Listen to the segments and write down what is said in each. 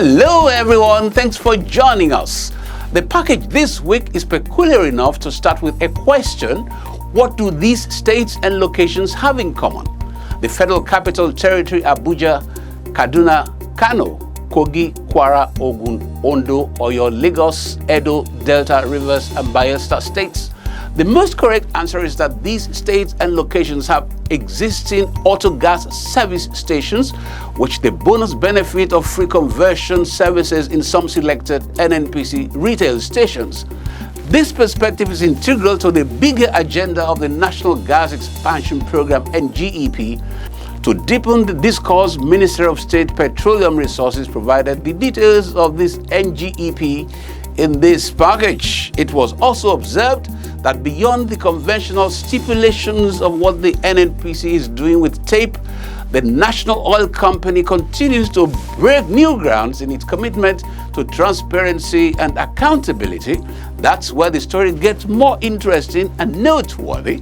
Hello everyone, thanks for joining us. The package this week is peculiar enough to start with a question: what do these states and locations have in common? The Federal Capital Territory, Abuja, Kaduna, Kano, Kogi, Kwara, Ogun, Ondo, Oyo, Lagos, Edo, Delta, Rivers, and Bayelsa states. The most correct answer is that these states and locations have existing auto gas service stations, which the bonus benefit of free conversion services in some selected NNPC retail stations. This perspective is integral to the bigger agenda of the National Gas Expansion Program, NGEP. To deepen the discourse, Minister of State Petroleum Resources provided the details of this NGEP in this package. It was also observed that beyond the conventional stipulations of what the NNPC is doing with TAPE, the National Oil Company continues to break new grounds in its commitment to transparency and accountability. That's where the story gets more interesting and noteworthy.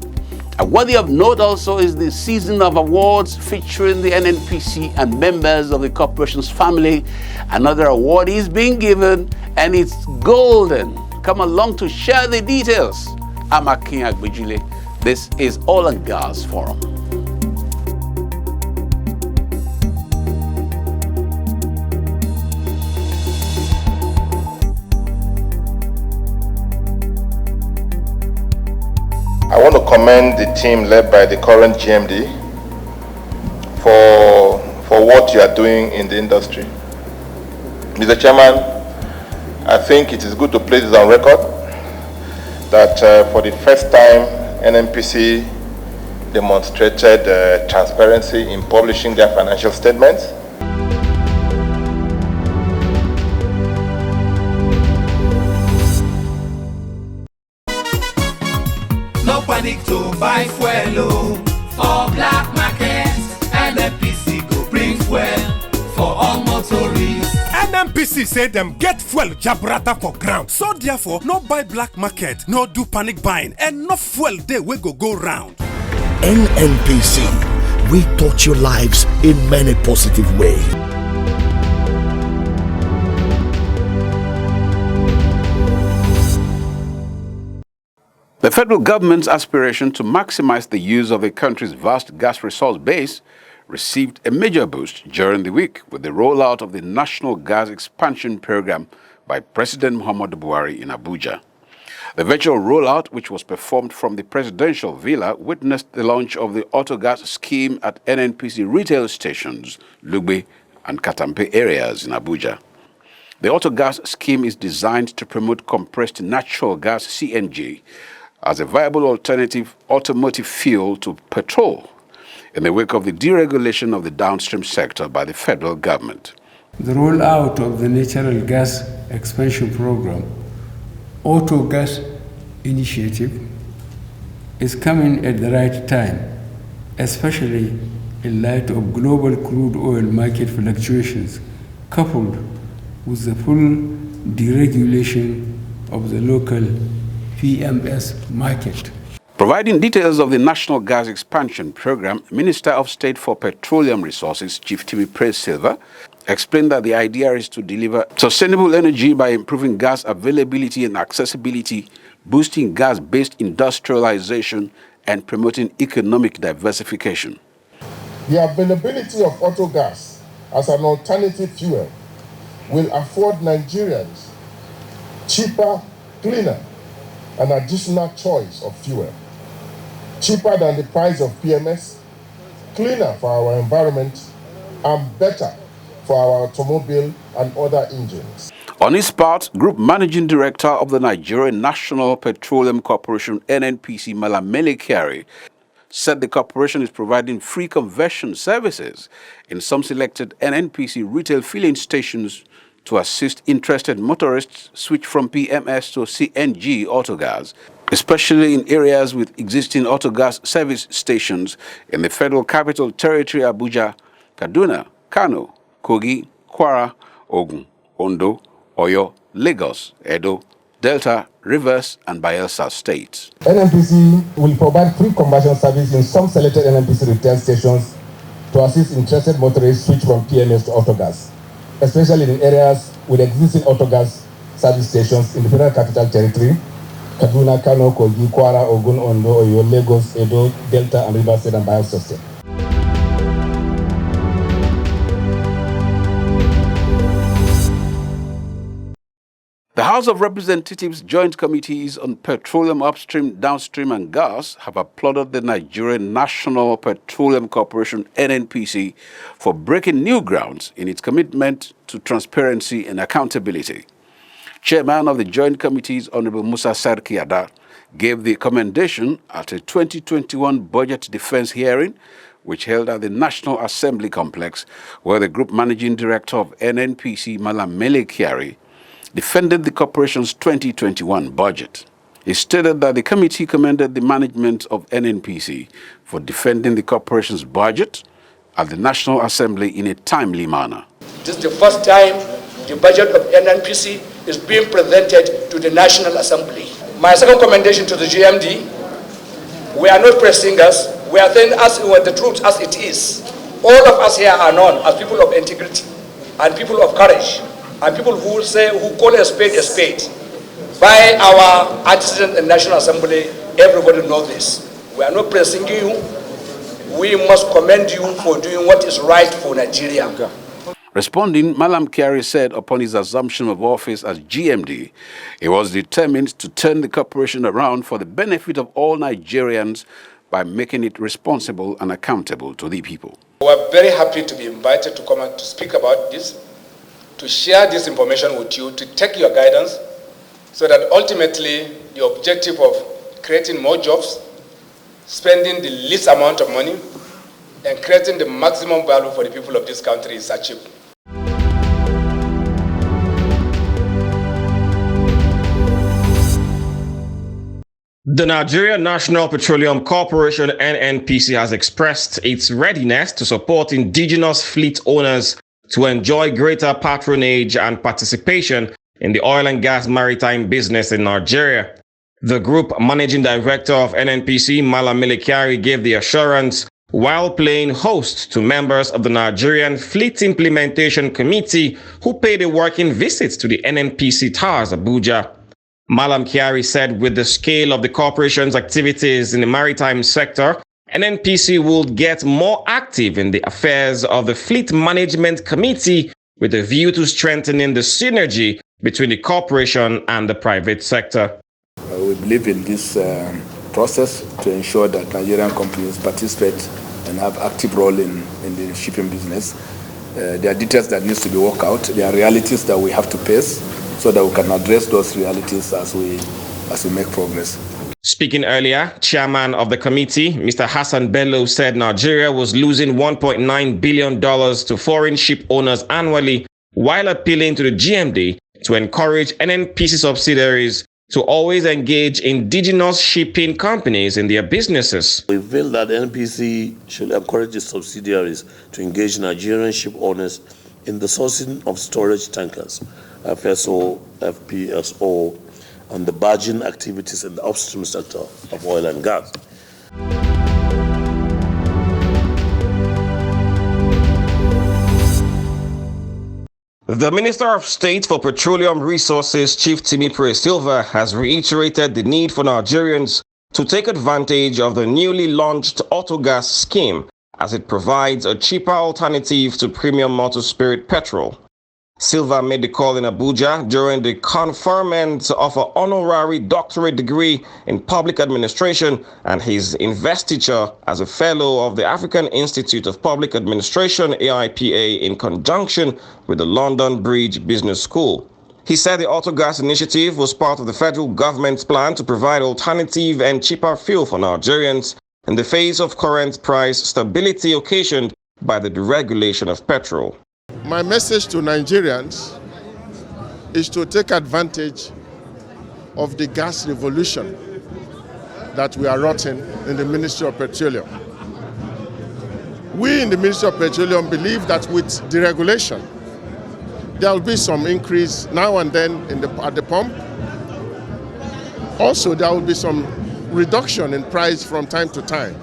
And worthy of note also is the season of awards featuring the NNPC and members of the corporation's family. Another award is being given, and it's golden. Come along to share the details. I'm Akin Agbejile. This is Oil and Gas Forum. I want to commend the team led by the current GMD for what you are doing in the industry. Mr. Chairman, I think it is good to place this on record that for the first time, NNPC demonstrated transparency in publishing their financial statements. No panic to buy fuel for black market. NNPC go bring fuel for all motorists. NNPC say them get fuel jabrata for ground. So therefore, no buy black market, no do panic buying, and no fuel day we go round. NNPC, we touch your lives in many positive ways. The federal government's aspiration to maximize the use of the country's vast gas resource base received a major boost during the week with the rollout of the National Gas Expansion Program by President Muhammadu Buhari in Abuja. The virtual rollout, which was performed from the presidential villa, witnessed the launch of the Autogas scheme at NNPC retail stations, Lugbe and Katampe areas in Abuja. The Autogas scheme is designed to promote compressed natural gas (CNG) as a viable alternative automotive fuel to petrol in the wake of the deregulation of the downstream sector by the federal government. The rollout of the Natural Gas Expansion Program, Auto Gas Initiative, is coming at the right time, especially in light of global crude oil market fluctuations, coupled with the full deregulation of the local PMS market. Providing details of the National Gas Expansion Program, Minister of State for Petroleum Resources, Chief Timi Praise Silva, explained that the idea is to deliver sustainable energy by improving gas availability and accessibility, boosting gas-based industrialization, and promoting economic diversification. The availability of auto gas as an alternative fuel will afford Nigerians cheaper, cleaner, and additional choice of fuel. Cheaper than the price of PMS, cleaner for our environment, and better for our automobile and other engines. On his part, Group Managing Director of the Nigerian National Petroleum Corporation, NNPC, Malamele Kyari, said the corporation is providing free conversion services in some selected NNPC retail filling stations to assist interested motorists switch from PMS to CNG autogas, especially in areas with existing autogas service stations in the Federal Capital Territory, Abuja, Kaduna, Kano, Kogi, Kwara, Ogun, Ondo, Oyo, Lagos, Edo, Delta, Rivers, and Bayelsa states. NNPC will provide free conversion service in some selected NNPC retail stations to assist interested motorists switch from PMS to autogas. especially in areas with existing autogas service stations in the Federal Capital Territory, Kaduna, Kano, Kogi, Kwara, Ogun, Ondo, Oyo, Lagos, Edo, Delta, and Rivers State and Bayelsa State. The House of Representatives Joint Committees on Petroleum Upstream, Downstream and Gas have applauded the Nigerian National Petroleum Corporation (NNPC) for breaking new grounds in its commitment to transparency and accountability. Chairman of the Joint Committees, Honorable Musa Sarki Ada, gave the commendation at a 2021 budget defense hearing, which held at the National Assembly Complex, where the Group Managing Director of NNPC, Malam Mele Kyari, defended the corporation's 2021 budget. He stated that the committee commended the management of NNPC for defending the corporation's budget at the National Assembly in a timely manner. This is the first time the budget of NNPC is being presented to the National Assembly. My second commendation to the GMD, we are not press singers, we are saying the truth as it is. All of us here are known as people of integrity and people of courage, and people who call a spade by our antecedent in National Assembly. Everybody knows this. We are not pressing you. We must commend you for doing what is right for Nigeria. Responding, Malam Kyari said upon his assumption of office as GMD, he was determined to turn the corporation around for the benefit of all Nigerians by making it responsible and accountable to the people. We are very happy to be invited to come and to speak about this, to share this information with you, to take your guidance, so that ultimately the objective of creating more jobs, spending the least amount of money, and creating the maximum value for the people of this country is achieved. The Nigerian National Petroleum Corporation (NNPC) has expressed its readiness to support indigenous fleet owners to enjoy greater patronage and participation in the oil and gas maritime business in Nigeria. The Group Managing Director of NNPC, Malam Mele Kyari, gave the assurance while playing host to members of the Nigerian Fleet Implementation Committee who paid a working visit to the NNPC Towers, Abuja. Malam Kyari said with the scale of the corporation's activities in the maritime sector, NNPC will get more active in the affairs of the Fleet Management Committee with a view to strengthening the synergy between the corporation and the private sector. We believe in this process to ensure that Nigerian companies participate and have active role in the shipping business. There are details that needs to be worked out. There are realities that we have to face so that we can address those realities as we make progress. Speaking earlier, chairman of the committee, Mr. Hassan Bello, said Nigeria was losing $1.9 billion to foreign ship owners annually, while appealing to the GMD to encourage NNPC subsidiaries to always engage indigenous shipping companies in their businesses. We feel that NNPC should encourage its subsidiaries to engage Nigerian ship owners in the sourcing of storage tankers, FSO, FPSO, and the barging activities in the upstream sector of oil and gas. The Minister of State for Petroleum Resources, Chief Timipre Silva, has reiterated the need for Nigerians to take advantage of the newly launched Autogas scheme as it provides a cheaper alternative to premium motor spirit petrol. Silva made the call in Abuja during the conferment of an honorary doctorate degree in public administration and his investiture as a fellow of the African Institute of Public Administration, AIPA, in conjunction with the London Bridge Business School. He said the Autogas initiative was part of the federal government's plan to provide alternative and cheaper fuel for Nigerians in the face of current price stability occasioned by the deregulation of petrol. My message to Nigerians is to take advantage of the gas revolution that we are rotting in the Ministry of Petroleum. We in the Ministry of Petroleum believe that with deregulation, there will be some increase now and then at the pump. Also, there will be some reduction in price from time to time.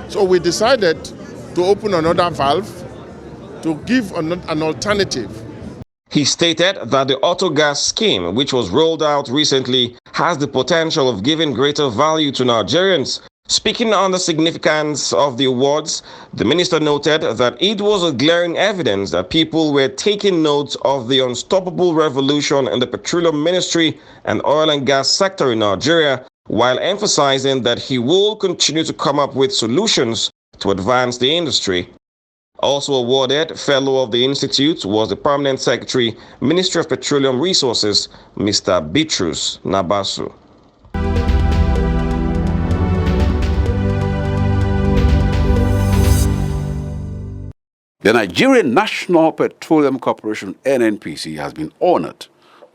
So we decided to open another valve to give an alternative. He stated that the Autogas scheme, which was rolled out recently, has the potential of giving greater value to Nigerians. Speaking on the significance of the awards, the minister noted that it was a glaring evidence that people were taking note of the unstoppable revolution in the petroleum ministry and oil and gas sector in Nigeria, while emphasizing that he will continue to come up with solutions to advance the industry. Also awarded Fellow of the Institute was the Permanent Secretary, Ministry of Petroleum Resources, Mr. Bitrus Nabasu. The Nigerian National Petroleum Corporation, NNPC, has been honored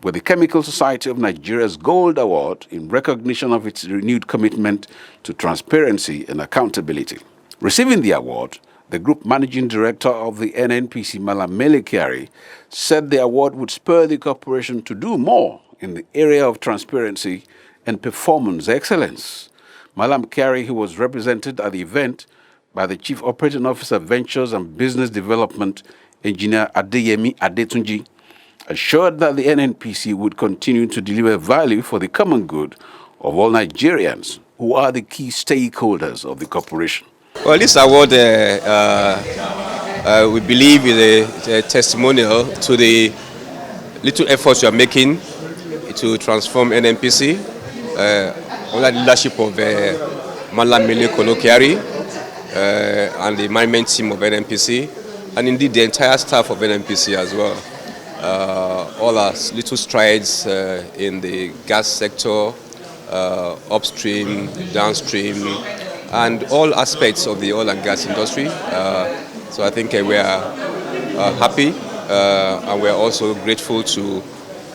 with the Chemical Society of Nigeria's Gold Award in recognition of its renewed commitment to transparency and accountability. Receiving the award, the Group Managing Director of the NNPC, Malam Mele Kyari, said the award would spur the corporation to do more in the area of transparency and performance excellence. Malam Kyari, who was represented at the event by the Chief Operating Officer Ventures and Business Development, Engineer Adeyemi Adetunji, assured that the NNPC would continue to deliver value for the common good of all Nigerians, who are the key stakeholders of the corporation. Well, this award, we believe, is a testimonial to the little efforts you are making to transform NNPC under the leadership of Malam Mele Kyari and the management team of NNPC, and indeed the entire staff of NNPC as well. All our little strides in the gas sector, upstream, downstream, and all aspects of the oil and gas industry. So I think we are happy and we are also grateful to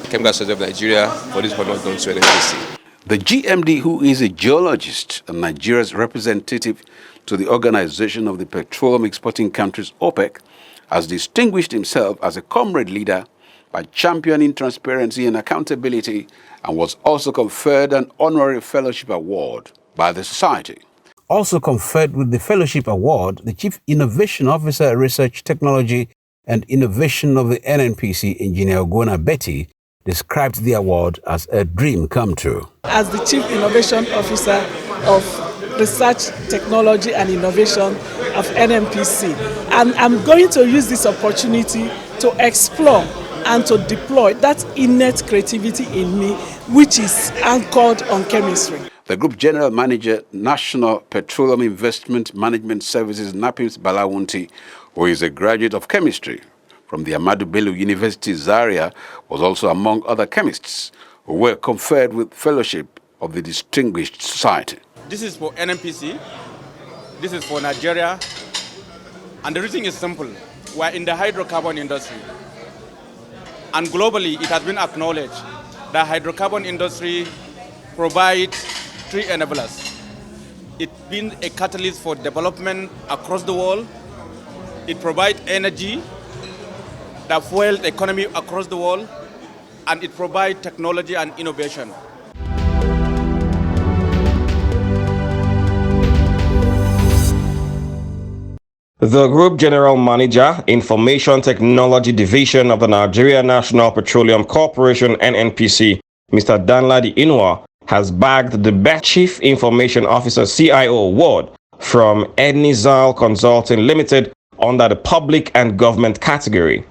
the Chemical Society of Nigeria for this honor done to NNPC. The GMD, who is a geologist and Nigeria's representative to the Organization of the Petroleum Exporting Countries, OPEC, has distinguished himself as a comrade leader by championing transparency and accountability, and was also conferred an honorary fellowship award by the society. Also conferred with the fellowship award, the Chief Innovation Officer, Research, Technology and Innovation of the NNPC, Engineer Ogona Betty, described the award as a dream come true. As the Chief Innovation Officer of Research, Technology and Innovation of NNPC, and I'm going to use this opportunity to explore and to deploy that innate creativity in me, which is anchored on chemistry. The Group General Manager, National Petroleum Investment Management Services, Napims Balawunti, who is a graduate of chemistry from the Ahmadu Bello University, Zaria, was also among other chemists who were conferred with fellowship of the Distinguished Society. This is for NNPC, this is for Nigeria, and the reason is simple. We are in the hydrocarbon industry, and globally it has been acknowledged that hydrocarbon industry provides three enablers. It's been a catalyst for development across the world. It provides energy that fuels the economy across the world, and it provides technology and innovation. The Group General Manager, Information Technology Division of the Nigeria National Petroleum Corporation, NNPC, Mr. Danladi Inuwa, has bagged the Best Chief Information Officer CIO Award from Ednizal Consulting Limited under the Public and Government category.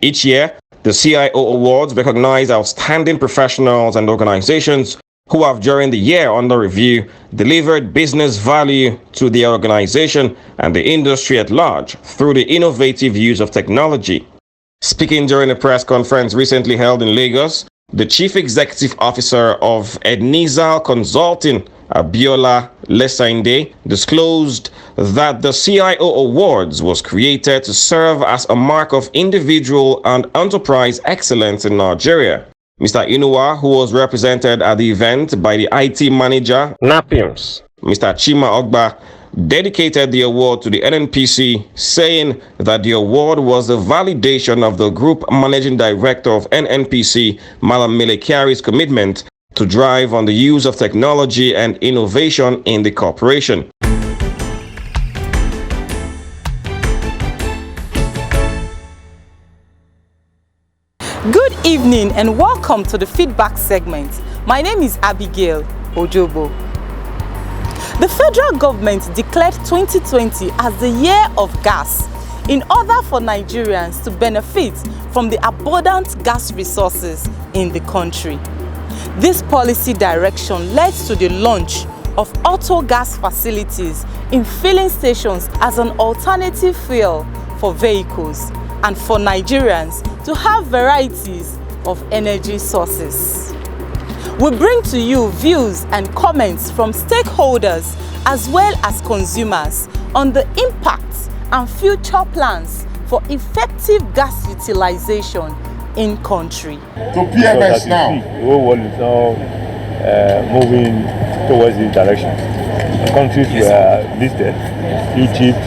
Each year, the CIO Awards recognize outstanding professionals and organizations who have during the year under review delivered business value to the organization and the industry at large through the innovative use of technology. Speaking during a press conference recently held in Lagos, the Chief Executive Officer of Ednizal Consulting, Abiola Lesainde, disclosed that the CIO Awards was created to serve as a mark of individual and enterprise excellence in Nigeria. Mr. Inuwa, who was represented at the event by the IT manager, Napims, Mr. Chima Ogba, dedicated the award to the NNPC, saying that the award was a validation of the Group Managing Director of NNPC, Malam Mele Kyari's commitment to drive on the use of technology and innovation in the corporation. Good evening and welcome to the feedback segment. My name is Abigail Ojobo. The federal government declared 2020 as the year of gas in order for Nigerians to benefit from the abundant gas resources in the country. This policy direction led to the launch of auto gas facilities in filling stations as an alternative fuel for vehicles and for Nigerians to have varieties of energy sources. We bring to you views and comments from stakeholders as well as consumers on the impacts and future plans for effective gas utilization in country. To PMS now. The whole world is now moving towards this direction. Countries were listed, Egypt,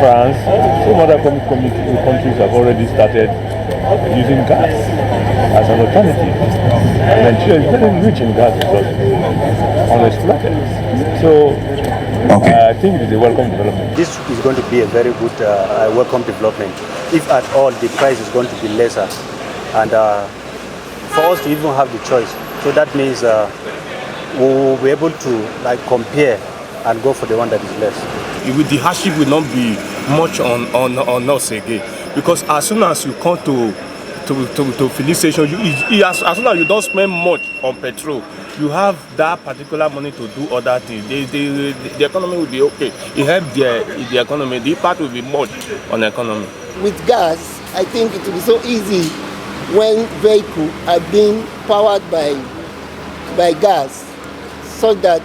France, some other countries have already started using gas as an alternative. And Nigeria is very rich in gas resources, unexploited. So I think it is a welcome development. This is going to be a very good welcome development. If at all the price is going to be lesser, and for us to even have the choice. So that means we will be able to compare and go for the one that is less. With the hardship will not be much on us again, because as soon as you come to filling station, as soon as you don't spend much on petrol, you have that particular money to do other things. The economy will be okay. It helps the economy. The impact will be much on the economy. With gas, I think it will be so easy when vehicles are being powered by gas, so that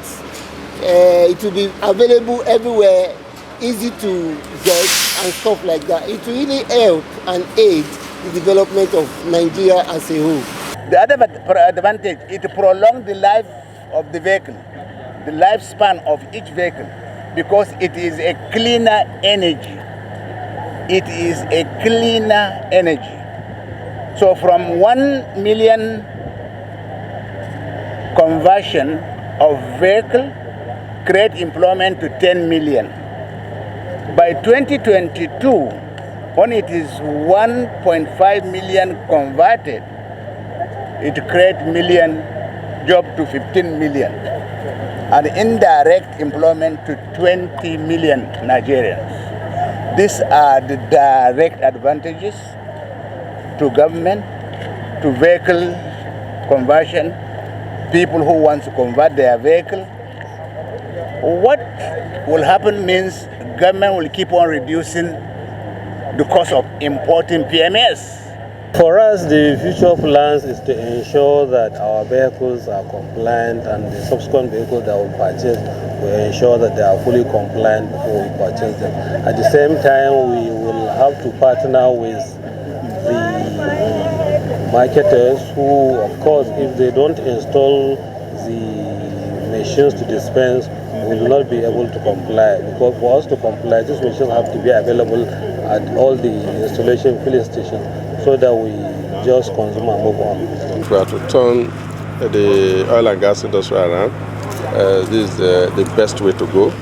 it will be available everywhere, easy to get and stuff like that. It will really help and aid the development of Nigeria as a whole. The other advantage, it prolongs the life of the vehicle, the lifespan of each vehicle, because it is a cleaner energy. It is a cleaner energy. So from 1 million conversion of vehicle, create employment to 10 million. By 2022, when it is 1.5 million converted, it creates million job to 15 million, and indirect employment to 20 million Nigerians. These are the direct advantages to government, to vehicle conversion, people who want to convert their vehicle. What will happen means government will keep on reducing the cost of importing PMS. For us, the future plans is to ensure that our vehicles are compliant, and the subsequent vehicles that we purchase, we ensure that they are fully compliant before we purchase them. At the same time, we will have to partner with the marketers who, of course, if they don't install the machines to dispense, will not be able to comply. Because for us to comply, these machines have to be available at all the installation filling stations, so that we just consume and move on. If we are to turn the oil and gas industry around, this is the best way to go.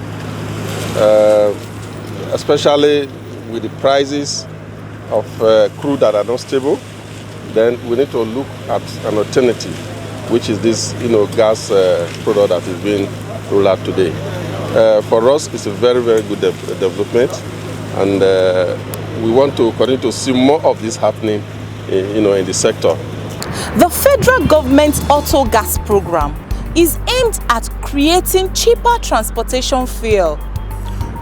Especially with the prices of crude that are not stable, then we need to look at an alternative, which is this gas product that is being rolled out today. For us, it's a very, very good development, and we want to continue to see more of this happening in the sector. The federal government's auto gas program is aimed at creating cheaper transportation fuel,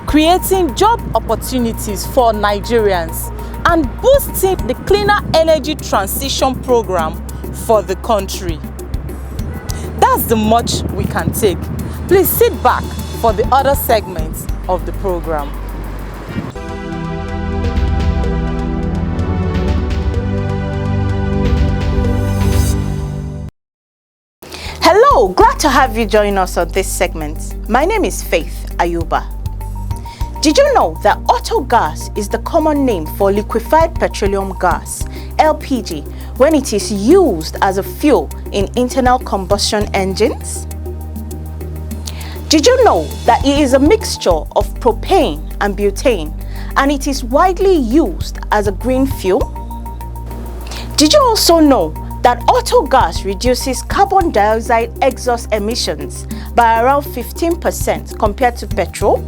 creating job opportunities for Nigerians, and boosting the cleaner energy transition program for the country. That's the much we can take. Please sit back for the other segments of the program. Hello, glad to have you join us on this segment. My name is Faith Ayuba. Did you know that auto gas is the common name for liquefied petroleum gas, LPG, when it is used as a fuel in internal combustion engines? Did you know that it is a mixture of propane and butane, and it is widely used as a green fuel? Did you also know that auto gas reduces carbon dioxide exhaust emissions by around 15% compared to petrol?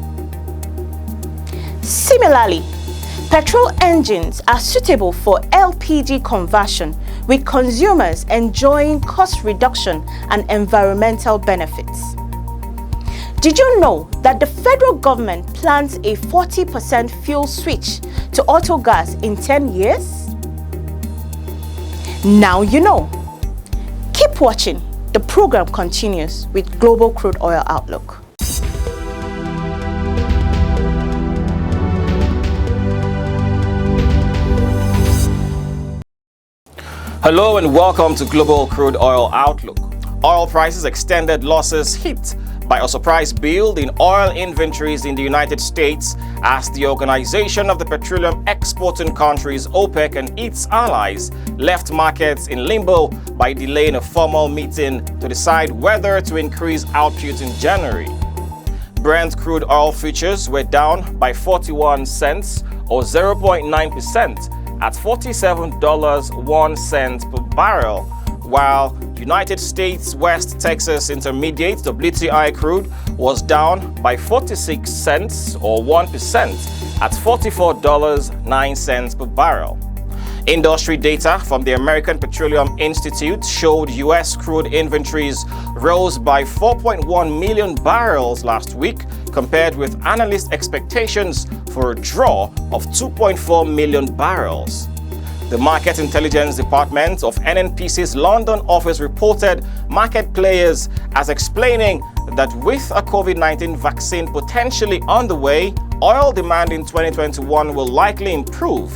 Similarly, petrol engines are suitable for LPG conversion, with consumers enjoying cost reduction and environmental benefits. Did you know that the federal government plans a 40% fuel switch to auto gas in 10 years? Now you know. Keep watching. The program continues with Global Crude Oil Outlook. Hello and welcome to Global Crude Oil Outlook. Oil prices extended losses hit by a surprise build in oil inventories in the United States as the Organization of the Petroleum Exporting Countries, OPEC, and its allies left markets in limbo by delaying a formal meeting to decide whether to increase output in January. Brent crude oil futures were down by 41 cents or 0.9% at $47.01 per barrel, while United States West Texas Intermediate WTI crude was down by 46 cents or 1% at $44.09 per barrel. Industry data from the American Petroleum Institute showed U.S. crude inventories rose by 4.1 million barrels last week, compared with analyst expectations for a draw of 2.4 million barrels. The Market Intelligence Department of NNPC's London office reported market players as explaining that with a COVID-19 vaccine potentially on the way, oil demand in 2021 will likely improve.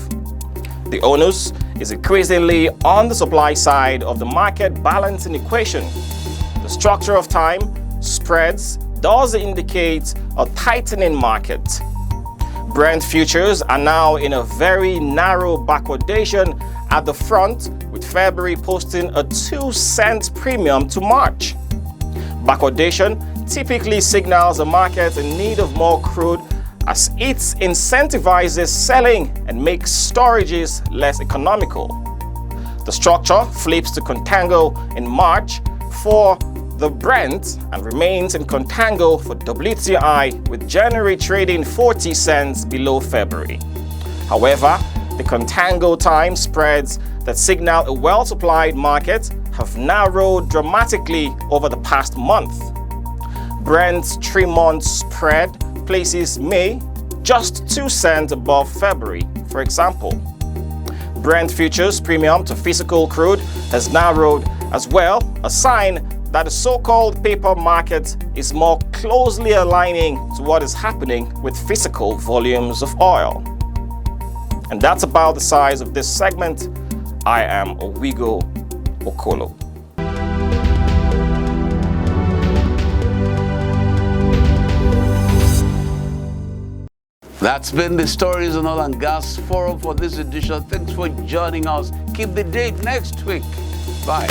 The onus is increasingly on the supply side of the market balancing equation. The structure of time, spreads, does indicate a tightening market. Brent futures are now in a very narrow backwardation at the front, with February posting a 2-cent premium to March. Backwardation typically signals a market in need of more crude, as it incentivizes selling and makes storages less economical. The structure flips to contango in March for the Brent and remains in contango for WTI, with January trading 40 cents below February. However, the contango time spreads that signal a well-supplied market have narrowed dramatically over the past month. Brent's 3-month spread places May just 2 cents above February, for example. Brent futures premium to physical crude has narrowed as well, a sign that the so-called paper market is more closely aligning to what is happening with physical volumes of oil. And that's about the size of this segment. I am Owigo Okolo. That's been the Stories on Oil and Gas Forum for this edition. Thanks for joining us. Keep the date next week. Bye.